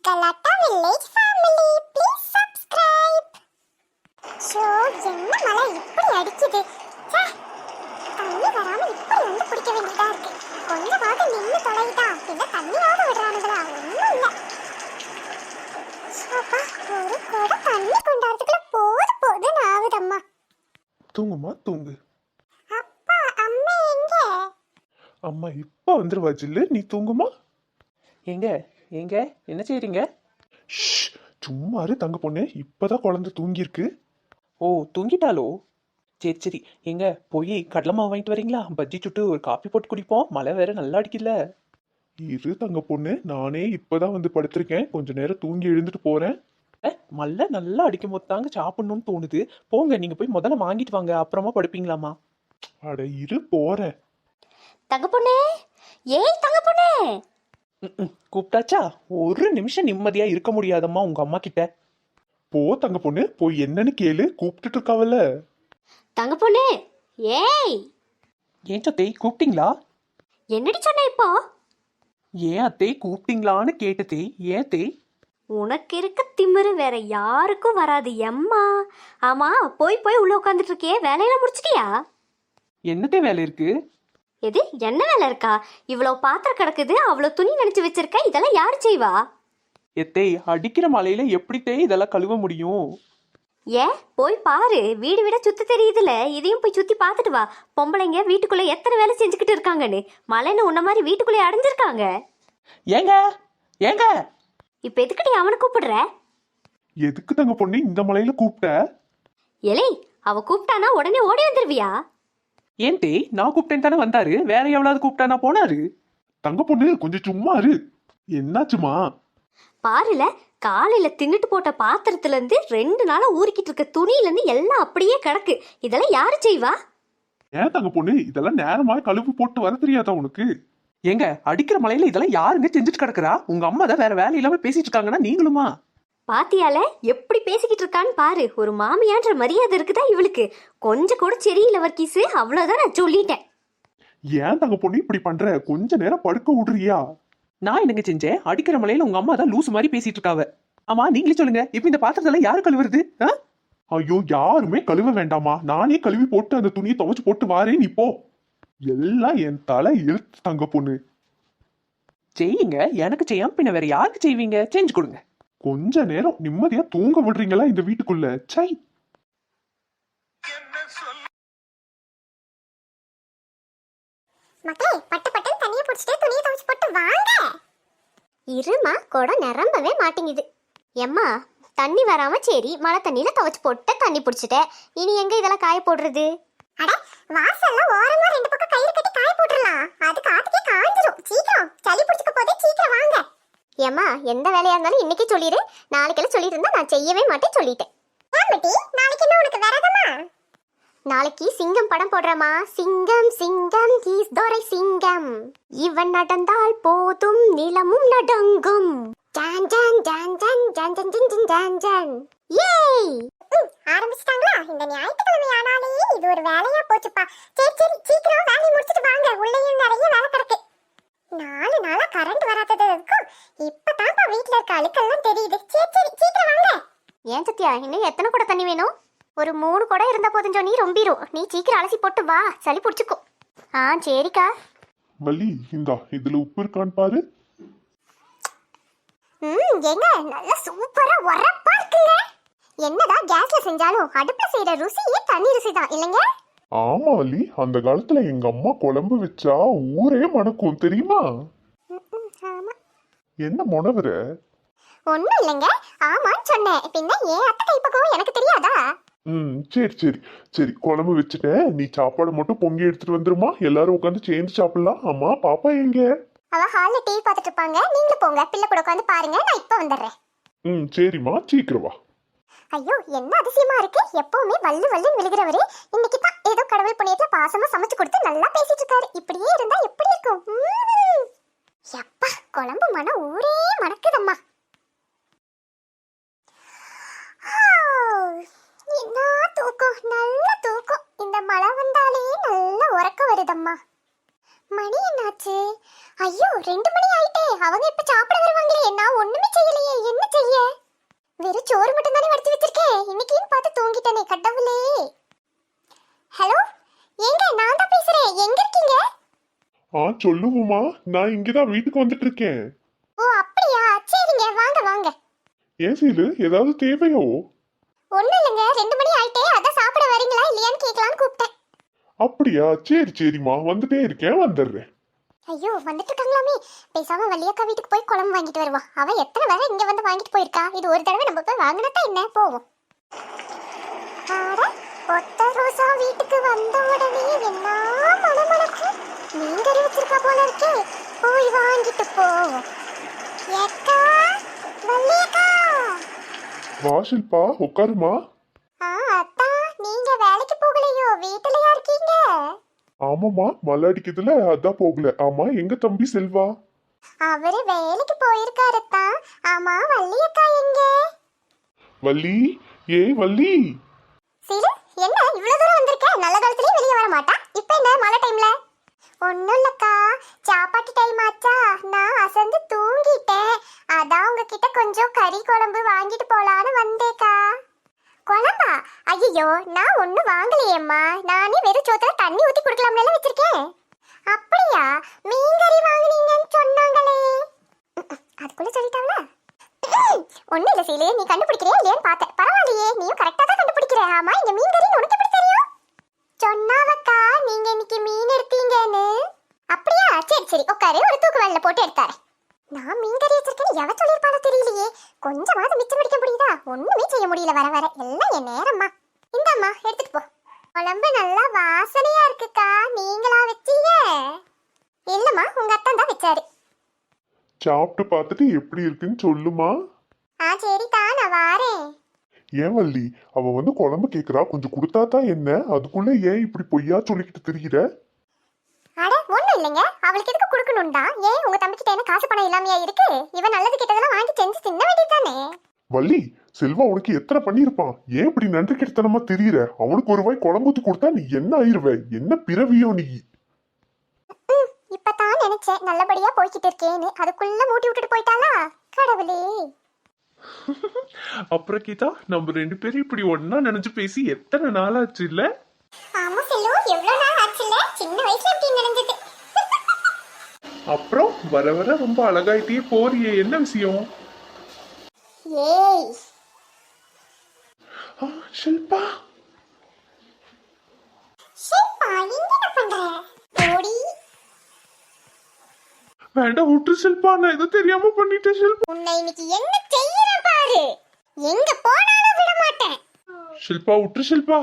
Galata Village family, please subscribe. Show என்ன மழை இப்படி அடிக்குது. ச்சே, தண்ணி வராம இப்படி வந்து பிடிக்க வேண்டியதா இருக்கு. கொஞ்சமாவது நின்று தொலைதா இல்ல தண்ணியாவது விடுறானுங்களா? ஒன்றும் இல்லை. சோப்பா, ஒரு குடம் தண்ணி கொண்டாடுறதுக்குள்ள போதுன்னு ஆகுதம்மா. தூங்குமா தூங்கு. அப்பா அம்மா எங்க? அம்மா இப்ப வந்துருவா ஜில்லு, நீ தூங்குமா. எங்க எங்க என்ன செய்றீங்க? சும்மா இரு தங்க பொண்ணு, இப்பதான் குழந்தை தூங்கியிருக்கு. ஓ, தூங்கிட்டாலோ? சரி சரி, எங்க போய் கடலை மாவு வாங்கிட்டு வரீங்களா? பஜ்ஜி சுட்டு ஒரு காப்பி போட்டு குடிப்போம், மழை வேற நல்லா அடிக்கல. இரு தங்க பொண்ணு, நானே இப்பதான் வந்து படுத்திருக்கேன், கொஞ்ச நேரம் தூங்கி எழுந்துட்டு போறேன். மழை நல்லா அடிக்கும் போது தாங்க சாப்பிடணும்னு தோணுது. போங்க, நீங்க போய் முதல்ல வாங்கிட்டு வாங்க, அப்புறமா படுப்பீங்களாமா? அட இரு போறேன். தங்க பொண்ணே, ஏய் தங்க பொண்ணே. கூப்பிட்டாச்சா? ஒரு நிமிஷம் நிம்மதியா இருக்க முடியாதம்மா உங்க அம்மா கிட்ட. போ தங்க பொண்ணு, போய் என்னன்னு கேளு, கூப்பிட்டுட்டு இருக்காவல்ல. தங்க பொண்ணே, ஏய். ஏன் அத்தை கூப்பிட்டீங்களா? என்னடி சொன்ன இப்போ? ஏன் அத்தை கூப்பிட்டீங்களான்னு கேட்டதே. ஏன் அத்தை? உனக்கு இருக்க திமிரு வேற யாருக்கும் வராது எம்மா. ஆமா, போய் போய் உள்ள உட்காந்துட்டு இருக்கியே, வேலையெல்லாம் முடிச்சிட்டியா? என்னத்தே வேலை இருக்கு? எது என்ன வேலை இருக்கா? இவ்வளவு பாத்திரம் கிடக்குது, அவ்வளவு துணி நினைச்சு வச்சிருக்க, இதெல்லாம் யாரு செய்வா? எத்தை, அடிக்கிற மழையில எப்படித்தே இதெல்லாம் கழுவ முடியும்? ஏன் போய் பாரு, வீடு வீட சுத்தி தெரியுதுல, இதையும் போய் சுத்தி பார்த்துட்டு வா. பொம்பளைங்க வீட்டுக்குள்ள எத்தனை வேலை செஞ்சுக்கிட்டு இருக்காங்கன்னு. மழைன்னு உன்ன மாதிரி வீட்டுக்குள்ளே அடைஞ்சிருக்காங்க. ஏங்க ஏங்க, இப்ப எதுக்கடி அவனை கூப்பிடுற? எதுக்கு தங்க பொண்ணு இந்த மலையில கூப்பிட்ட? எலே, அவ கூப்பிட்டானா உடனே ஓடி வந்துருவியா? ஏன் தே, நான் கூப்பிட்டேன் தானே வந்தாரு, வேற எவ்வளவு கூப்பிட்டானா போனாரு? தங்க பொண்ணு கொஞ்சம் சும்மா இரு. என்னாச்சுமா? பாருல, காலையில தின்னுட்டு போட்ட பாத்திரத்துல இருந்து 2 நாளா ஊறிக்கிட்டு இருக்க துணியில இருந்து எல்லாம் அப்படியே கிடக்கு. இதெல்லாம் யாரு செய்வா? ஏன் தங்க பொண்ணு, இதெல்லாம் நேரமா கழுவு போட்டு வர தெரியாதா உனக்கு? ஏங்க, அடிக்கிற மழையில இதெல்லாம் யாருங்க செஞ்சுட்டு கிடக்குறா? உங்க அம்மா தான் வேற வேலை இல்லாம பேசிட்டு இருக்காங்கன்னா நீங்களுமா? பாத்தியால எப்படி பேசிக்கிட்டு இருக்கான்னு பாரு. ஒரு மாமியான்ற மரியாதை இருக்குதா இவளுக்கு? கொஞ்சம் கூட சரியில்லை வர்க்கீஸு, அவ்வளவுதான் நான் சொல்லிட்டேன். ஏன் தங்க பொண்ணு இப்படி பண்ற? கொஞ்ச நேரம் படுக்க விடுறியா? நான் என்னங்க செஞ்சேன்? அடிக்கிற மழையில உங்க அம்மா தான் லூசு மாதிரி பேசிட்டு இருக்காவ. ஆமா, நீங்களே சொல்லுங்க, இப்ப இந்த பாத்திரத்தெல்லாம் யாரு கழுவுறது? ஐயோ, யாருமே கழுவ வேண்டாமா, நானே கழுவி போட்டு அந்த துணியை துவைச்சு போட்டு வாரேன், நீ போ. எல்லாம் என் தலை எழுத்து தங்க பொண்ணு. செய்யுங்க, எனக்கு செய்யாம பின்ன வேற யாருக்கு செய்வீங்க? செஞ்சு கொடுங்க. கொஞ்ச நேரம் நிம்மதியா தூங்க விடுறீங்களா இந்த வீட்டுக்குள்ள? சை. மக்களே, பட்டு பட்டுன்னு தண்ணியை பிடிச்சிட்டு துணியை துவைச்சு போட்டு வாங்க. இருமா, குடம் நிரம்பவே மாட்டேங்குது. எம்மா, தண்ணி வராம சரி, மழை தண்ணியில துவைச்சு போட்டு தண்ணி பிடிச்சிட்டேன். இனி எங்க இதெல்லாம் காய போடுறது? அட, வாசல்ல ஓரமா 2 பக்கம் கயிறு கட்டி காய போட்டுறலாம். அது காத்துக்கே காஞ்சிரும். சீக்கிரம், சளி பிடிச்சுக்க போதே, சீக்கிரம் வாங்க. ஏம்மா, எந்த வேலையா இருந்தாலும் இன்னைக்கு சொல்லிடு. நாளைக்கெல்லாம் சொல்லிட்டு இருந்தா நான் செய்யவே மாட்டேன் சொல்லிட்டேன். ஏன் பட்டி, நாளைக்கு என்ன உனக்கு விரதமா? நாளைக்கு சிங்கம் படம் போடுறமா. சிங்கம் சிங்கம் ஹீஸ் தோரை சிங்கம், இவன் நடந்தால் போதும் நிலமும் நடங்கும். ஜான் ஜான் ஜான் ஜான் ஜான் ஜான் ஜான் ஜான் ஜான் ஜான். ஏய், ஆரம்பிச்சிட்டாங்களா? இந்த ஞாயிற்றுக்கிழமை ஆனாலே இது ஒரு வேலையா போச்சுப்பா. சரி சரி, சீக்கிரம் வேலையை முடிச்சிட்டு வாங்க. உள்ளேயும் நிறைய வேலை கிடக்கு. 4 நாளா கரண்ட் வராததுக்கும் இப்பதான்ப்பா வீட்டுல இருக்க அழுக்கெல்லாம் தெரியுது. சரி சரி, சீக்கிரம் வாங்க. ஏன் சத்யா, இன்னும் எத்தனை குடம் தண்ணி வேணும்? ஒரு 3 குடம் இருந்தா போதும் சொன்னி, ரொம்பிரும். நீ சீக்கிரம் அலசி போட்டு வா, சளி பிடிச்சிக்கும். சரிக்கா. வள்ளி, இந்தா இதுல உப்பு இருக்கான்னு பாரு. எங்க நல்ல சூப்பரா உரப்பா இருக்குங்க. என்னதான் கேஸ்ல செஞ்சாலும் அடுப்புல செய்யற ருசியே தனி ருசி தான் இல்லைங்க? ஆமா வள்ளி, அந்த காலத்துல எங்க அம்மா குழம்பு வச்சா ஊரே மணக்கும் தெரியுமா? ஆமா. என்ன முனவர? ஒண்ணும் இல்லைங்க, ஆமான்னு சொன்னேன். பின்ன ஏன் அத்தை கைப்பக்கம் எனக்கு தெரியாதா? சரி சரி சரி, குழம்பு வச்சுட்டேன். நீ சாப்பாடு மட்டும் பொங்கி எடுத்துட்டு வந்துருமா, எல்லாரும் உட்காந்து சேர்ந்து சாப்பிடலாம். ஆமா, பாப்பா எங்க? அவ ஹால்ல டிவி பார்த்துட்டு இருப்பாங்க. நீங்களும் போங்க, பிள்ளை கூட உட்காந்து பாருங்க, நான் இப்ப வந்துடுறேன். சரிம்மா, சீக்கிரம் வா. ஐயோ, என்ன அதிசயமா இருக்கு. எப்பவுமே வள்ளு வள்ளுன்னு விழுகிறவரு இன்னைக்கு தான் ஏதோ கடவுள் புண்ணியத்துல பாசமா சமைச்சு கொடுத்து நல்லா பேசிட்டு இருக்காரு. இப்படியே இருந்தா எப்படி இருக்கும்? எப்பா, குழம்பு மனம் ஊரே மணக்குதம்மா. என்ன தூக்கம், நல்ல தூக்கம். இந்த மழை வந்தாலே நல்ல உறக்கம் வருதம்மா. மணி என்னாச்சு? ஐயோ, 2 மணி ஆயிட்டே. அவங்க இப்ப சாப்பிட வருவாங்களே, நான் ஒண்ணுமே செய்யலையே. சோறு மட்டும் தானே வடிச்சு வச்சிருக்கேன். இன்னைக்குன்னு பார்த்து தூங்கிட்டேனே கடவுளே. ஹலோ, எங்க நான் தான் பேசுறேன். எங்க இருக்கீங்க? சொல்லுவோமா, நான் இங்கதான் வீட்டுக்கு வந்துட்டு இருக்கேன். ஓ அப்படியா, சரிங்க, வாங்க வாங்க. ஏன் சீலு, ஏதாவது தேவையோ? ஒண்ணும் இல்லைங்க, 2 மணி ஆயிட்டே, அதான் சாப்பிட வரீங்களா இல்லையான்னு கேட்கலான்னு கூப்பிட்டேன். அப்படியா, சரி சரிம்மா, வந்துட்டே இருக்கேன், வந்துடுறேன். ஐயோ வந்துட்டு இருக்காங்களாமே. பேசாம வள்ளியக்கா வீட்டுக்கு போய் குழம்பு வாங்கிட்டு வருவா. அவ எத்தனை வேலை இங்க வந்து வாங்கிட்டு போயிருக்கா. இது ஒரு தடவை நம்ம போய் வாங்கினதா என்ன, போவோம். ஒத்த ரோசா வீட்டுக்கு வந்த உடனே என்ன மனமளக்கு நீங்க வச்சிருக்கா போல இருக்கே. போய் வாங்கிட்டு போவோம். ஏக்கா, வள்ளியக்கா. வா ஷில்பா, உட்காருமா. அத்தா, நீங்க வேலைக்கு போகலையோ, வீட்டுலயா இருக்கீங்க? ஆமாம்மா, மழை அடிக்குதுல, அதான் போகல. ஆமா, எங்க தம்பி செல்வா? அவரு வேலைக்கு போயிருக்காருத்தா. ஆமா, வள்ளியக்கா எங்க? வள்ளி, ஏய் வள்ளி. சிறு, என்ன இவ்வளவு தூரம் வந்திருக்க? நல்ல காலத்துலயும் வெளியே வர மாட்டா, இப்ப என்ன மழை டைம்ல? ஒண்ணும் இல்லக்கா, சாப்பாட்டு டைம் ஆச்சா, நான் அசந்து தூங்கிட்டேன். அதான் உங்ககிட்ட கொஞ்சம் கறி குழம்பு வாங்கிட்டு போலான்னு வந்தேக்கா. குழம்பா? ஐயோ, நான் ஒண்ணும் வாங்கலையேம்மா. நானே வெறும் சோத்துல தண்ணி ஊத்தி குடுக்கலாம்னு வச்சிருக்கேன். அப்படியா? மீன் கறி வாங்குனீங்கன்னு சொன்னாங்களே. அதுக்குள்ள சொல்லிட்டாங்களா? ஒண்ணும் இல்ல சீலு, நீ கண்டுபிடிக்கிறியா இல்லையான்னு பார்த்தேன். பரவாயில்லையே, நீயும் கரெக்டா தான் கண்டுபிடிக்கிற. ஆமா, இந்த மீன் கறி உனக்கு எப்படி தெரியும்? சொன்னாவக்கா நீங்க இன்னைக்கு மீன் எடுத்தீங்கன்னு. அப்படியா? சரி சரி, உட்காரு, ஒரு தூக்கு வெள்ள போட்டு எடுத்தாரு. நான் மீன் கறி வச்சிருக்கேன்னு எவ சொல்லிருப்பானோ தெரியலையே. கொஞ்சமாவது மிச்சம் பிடிக்க முடியுதா? ஒண்ணுமே செய்ய முடியல, வர வர எல்லாம் என் நேரம்மா. இந்தாம்மா, எடுத்துட்டு போ. குழம்பு நல்லா வாசனையா இருக்குக்கா. நீங்களா வச்சீங்க? இல்லம்மா, உங்க அத்தான் தான் வச்சாரு. சாப்பிட்டு பார்த்துட்டு எப்படி இருக்குன்னு சொல்லுமா. சரிதா, நான் வாரேன். ஏன் வள்ளி, அவ வந்து குழம்பு கேக்குறா, கொஞ்சம் கொடுத்தா தான் என்ன? அதுக்குள்ள ஏன் இப்படி பொய்யா சொல்லிக்கிட்டு தெரியுற? அட ஒண்ணும் இல்லைங்க, அவளுக்கு எதுக்கு கொடுக்கணும்டா? ஏன் உங்க தம்பிக்கிட்ட என்ன காசு பணம் இல்லாமையா இருக்கு? இவன் நல்லது கிட்டதெல்லாம் வாங்கி செஞ்சு தின்ன வேண்டியதுதானே. வள்ளி, செல்வா உனக்கு எத்தனை பண்ணியிருப்பான்? ஏன் இப்படி நன்றி கிட்டத்தனமா தெரியுற? அவனுக்கு ஒரு வாய் குழம்பு ஊத்தி கொடுத்தா நீ என்ன ஆயிருவ? என்ன பிறவியோ நீ? இப்பதான் நினைச்சேன் நல்லபடியா போய்கிட்டு இருக்கேன்னு, அதுக்குள்ள மூட்டி விட்டுட்டு போயிட்டாளா? கடவுளே. அப்புறம் கீதா, நம்ம 2 பேரும் இப்படி ஒண்ணா நினைச்சு பேசி எத்தனை நாள் ஆச்சு இல்ல? ஆமா செல்லு, எவ்வளவு நாள் ஆச்சுல? சின்ன வயசுல இப்படி நடந்தது. அப்புறம் வர வர ரொம்ப அழகாயிட்டே போறியே, என்ன விஷயம்? ஏய் ஷில்பா, ஷில்பா, இங்க என்ன பண்ற? ஓடி. வேண்டாம் விட்டு ஷில்பா, நான் ஏதோ தெரியாம பண்ணிட்டேன் ஷில்பா. உன்னை இன்னைக்கு என்ன செய்யற பாரு. எங்க போனாலும் விட மாட்டேன். ஷில்பா விட்டு ஷில்பா.